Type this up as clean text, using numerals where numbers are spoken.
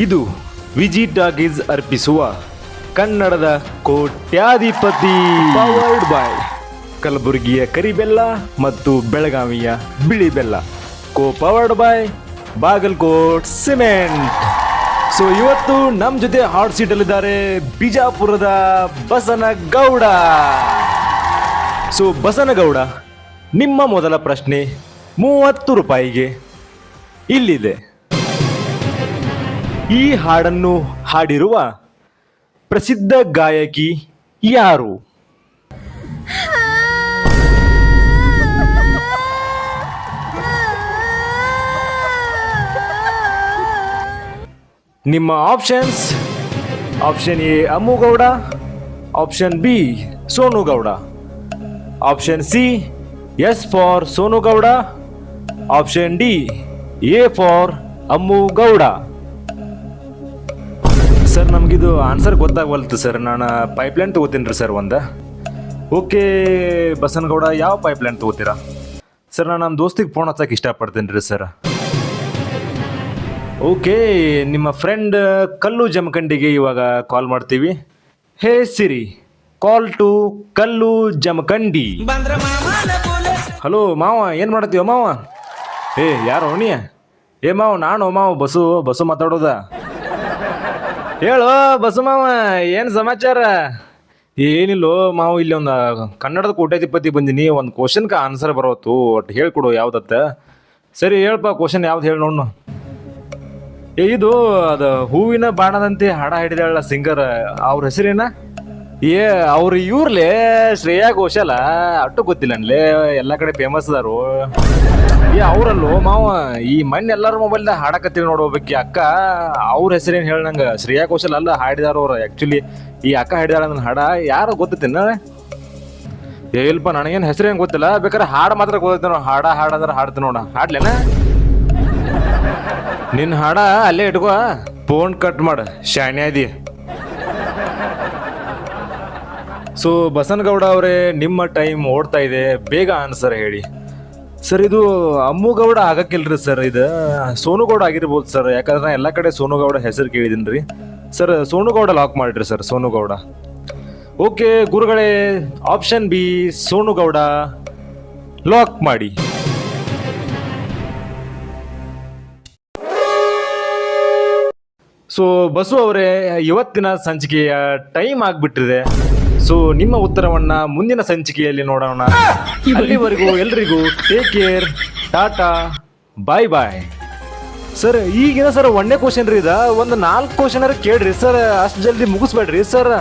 ಇದು ವಿಜಿ ಟಾಕೀಸ್ ಅರ್ಪಿಸುವ ಕನ್ನಡದ ಕೋಟ್ಯಾಧಿಪತಿ ಪವರ್ಡ್ ಬೈ ಕಲಬುರಗಿಯ ಕರಿಬೆಲ್ಲ ಮತ್ತು ಬೆಳಗಾವಿಯ ಬಿಳಿ ಬೆಲ್ಲ powered by Bagalkot cement. So ಇವತ್ತು ನಮ್ಮ ಜೊತೆ ಹಾಟ್ ಸೀಟಲ್ಲಿದ್ದಾರೆ ಬಿಜಾಪುರದ ಬಸನಗೌಡ. ಸೊ ಬಸನಗೌಡ, ನಿಮ್ಮ ಮೊದಲ ಪ್ರಶ್ನೆ 30 ರೂಪಾಯಿಗೆ ಇಲ್ಲಿದೆ. ಈ ಹಾಡನ್ನು ಹಾಡಿರುವ ಪ್ರಸಿದ್ಧ ಗಾಯಕಿ ಯಾರು? ನಿಮ್ಮ options: option A Ammu Gowda, option B Sonu Gowda, option C S for Sonu Gowda, option D A for Ammu Gowda. Sir ನಮಗಿದು ಆನ್ಸರ್ ಗೊತ್ತಾಗವಲ್ತು ಸರ್. ನಾನು ಪೈಪ್ಲೈನ್ ತೊಗೋತೀನಿ ರೀ ಸರ್ ಒಂದು. ಓಕೆ ಬಸನಗೌಡ, ಯಾವ ಪೈಪ್ಲೈನ್ ತೊಗೋತೀರಾ? ಸರ್ ನಾನು ನಮ್ಮ ದೋಸ್ತಿಗೆ ಫೋನ್ ಹಚ್ಚಕ್ಕೆ ಇಷ್ಟಪಡ್ತೀನಿ ರೀ ಸರ್. ಓಕೆ, ನಿಮ್ಮ ಫ್ರೆಂಡ್ ಕಲ್ಲು ಜಮಖಂಡಿಗೆ ಇವಾಗ ಕಾಲ್ ಮಾಡ್ತೀವಿ. ಹೇ ಸಿರಿ, ಕಾಲ್ ಟು ಕಲ್ಲು ಜಮಖಂಡಿ. ಹಲೋ ಮಾವ, ಏನು ಮಾಡತ್ತೀವ ಮಾವ? ಯಾರು ನೀ? ಮಾವ ನಾನು ಮಾವ ಬಸ್ಸು ಮಾತಾಡೋದ. ಹೇಳೋ ಬಸ್ಸು ಮಾವ, ಏನು ಸಮಾಚಾರ? ಏನಿಲ್ಲೋ ಮಾವು, ಇಲ್ಲಿ ಒಂದು ಕನ್ನಡದ ಕೋಟ್ಯಾಧಿಪತಿ ಬಂದಿನಿ. ಒಂದು ಕ್ವಶನ್ಗೆ ಆನ್ಸರ್ ಬರೋತು, ಒಟ್ಟು ಹೇಳ್ಕೊಡು ಯಾವ್ದತ್ತ. ಸರಿ ಹೇಳಪ್ಪ, ಕ್ವಶನ್ ಯಾವ್ದು ಹೇಳಿ ನೋಡ್ನು. ಇದು ಅದು ಹೂವಿನ ಬಾಣದಂತೆ ಹಾಡ ಹಿಡಿದಾಳ ಸಿಂಗರ್, ಅವ್ರ ಹೆಸರೇನ? ಅವ್ರು ಇವ್ರಲೇ ಶ್ರೇಯಾ ಘೋಷಾಲ. ಅಟ್ಟು ಗೊತ್ತಿಲ್ಲ ಅನ್ಲೇ, ಎಲ್ಲ ಕಡೆ ಫೇಮಸ್ ಅದಾರು. ಅವರಲ್ಲೋ ಮಾವ, ಈ ಮಣ್ಣು ಎಲ್ಲರೂ ಮೊಬೈಲ್ದಾಗ ಹಾಡಕತ್ತೀವಿ ನೋಡ್ಬೇಕಿ ಅಕ್ಕ. ಅವ್ರ ಹೆಸರೇನು ಹೇಳ ನಂಗೆ. ಶ್ರೇಯಾ ಘೋಷಾಲ್ ಅಲ್ಲ ಹಾಡಿದಾರ ಅವ್ರು. ಆ್ಯಕ್ಚುಲಿ ಈ ಅಕ್ಕ ಹಾಡಿದಾಳ ನನ್ನ ಹಾಡ. ಯಾರು ಗೊತ್ತೈತಿನ? ಇಲ್ಪ ನನಗೇನು ಹೆಸರೇನು ಗೊತ್ತಿಲ್ಲ. ಬೇಕಾದ್ರೆ ಹಾಡು ಮಾತ್ರ ಗೊತ್ತೈತಿ ನಾವು. ಹಾಡಂದ್ರೆ ಹಾಡ್ತೀನಿ ನೋಡ. ಹಾಡ್ಲೇನ ನಿನ್ನ ಹಾಡ ಅಲ್ಲೇ ಇಟ್ಕೋ, ಫೋನ್ ಕಟ್ ಮಾಡ, ಶಾನ್ಯಾದಿ. ಸೊ ಬಸನಗೌಡ ಅವರೇ, ನಿಮ್ಮ ಟೈಮ್ ಓಡ್ತಾ ಇದೆ, ಬೇಗ ಆನ್ಸರ್ ಹೇಳಿ. ಸರ್ ಇದು ಅಮ್ಮು ಗೌಡ ಆಗಕ್ಕಿಲ್ರಿ ಸರ್, ಇದು ಸೋನು ಗೌಡ ಆಗಿರ್ಬೋದು ಸರ್. ಯಾಕಂದ್ರೆ ನಾ ಎಲ್ಲ ಕಡೆ ಸೋನು ಗೌಡ ಹೆಸರು ಕೇಳಿದ್ದೀನಿ ರೀ ಸರ್. ಸೋನು ಗೌಡ ಲಾಕ್ ಮಾಡಿರಿ ಸರ್, ಸೋನು ಗೌಡ. ಓಕೆ ಗುರುಗಳೇ, option B Sonu Gowda lock ಮಾಡಿ. ಸೊ ಬಸು ಅವರೇ, ಇವತ್ತಿನ ಸಂಚಿಕೆಯ ಟೈಮ್ ಆಗ್ಬಿಟ್ಟಿದೆ. ಸೊ ನಿಮ್ಮ ಉತ್ತರವನ್ನ ಮುಂದಿನ ಸಂಚಿಕೆಯಲ್ಲಿ ನೋಡೋಣ. ಅಲ್ಲಿವರೆಗೂ ಎಲ್ರಿಗೂ ಟೇಕ್ ಕೇರ್, ಟಾಟಾ, ಬಾಯ್ ಬಾಯ್. ಸರ್ ಈಗಿನ ಸರ್ ಒಂದೇ ಕ್ವಶನ್ ರೀ, ಇದ ಒಂದು 4 ಕ್ವಶನ್ ಕೇಳ್ರಿ ಸರ್. ಅಷ್ಟು ಜಲ್ದಿ ಮುಗಿಸ್ಬೇಡ್ರಿ ಸರ್.